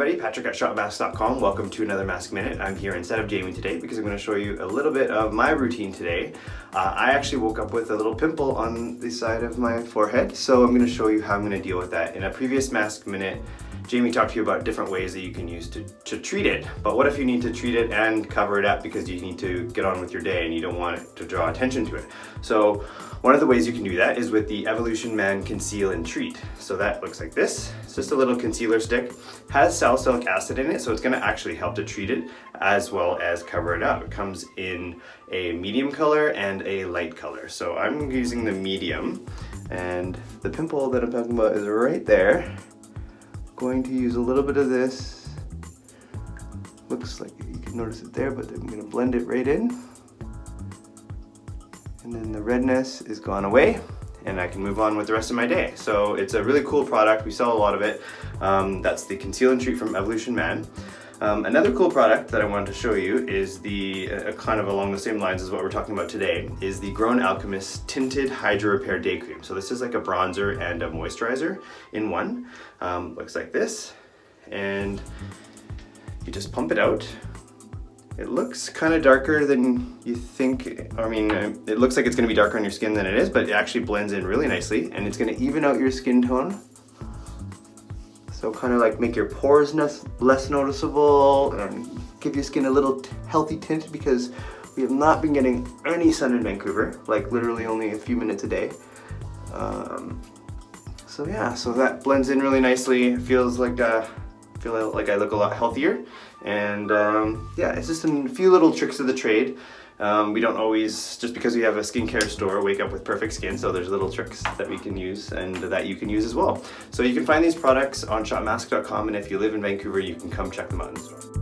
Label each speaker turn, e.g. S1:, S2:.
S1: everybody, Patrick at shopmask.com. Welcome to another Mask Minute. I'm here instead of Jamie today because I'm going to show you a little bit of my routine today. I actually woke up with a little pimple on the side of my forehead, so I'm going to show you how I'm going to deal with that. In a previous Mask Minute, Jamie talked to you about different ways that you can use to treat it. But what if you need to treat it and cover it up because you need to get on with your day and you don't want it to draw attention to it? So one of the ways you can do that is with the Evolution Man Conceal Treat. So that looks like this. It's just a little concealer stick. Has salicylic acid in it, so it's going to actually help to treat it as well as cover it up. It comes in a medium color and a light color. So I'm using the medium, and the pimple that I'm talking about is right there. Going to use a little bit of this. Looks like you can notice it there, but I'm going to blend it right in. And then the redness is gone away and I can move on with the rest of my day. So it's a really cool product. We sell a lot of it. That's the Conceal and Treat from Evolution Man. Another cool product that I wanted to show you is the, kind of along the same lines as what we're talking about today, is the Alchemist Tinted Hydra-Repair Day Cream. So this is like a bronzer and a moisturizer in one. Looks like this. And you just pump it out. It looks kind of darker than you think. I mean, it looks like it's going to be darker on your skin than it is, but it actually blends in really nicely, and it's going to even out your skin tone. So kind of like make your pores less noticeable and give your skin a little healthy tint, because we have not been getting any sun in Vancouver, like literally only a few minutes a day. So yeah, so that blends in really nicely. It feels like I look a lot healthier, and yeah, it's just a few little tricks of the trade. We don't always, just because we have a skincare store, wake up with perfect skin, so there's little tricks that we can use and that you can use as well. So you can find these products on shopmask.com, and if you live in Vancouver, you can come check them out in the store.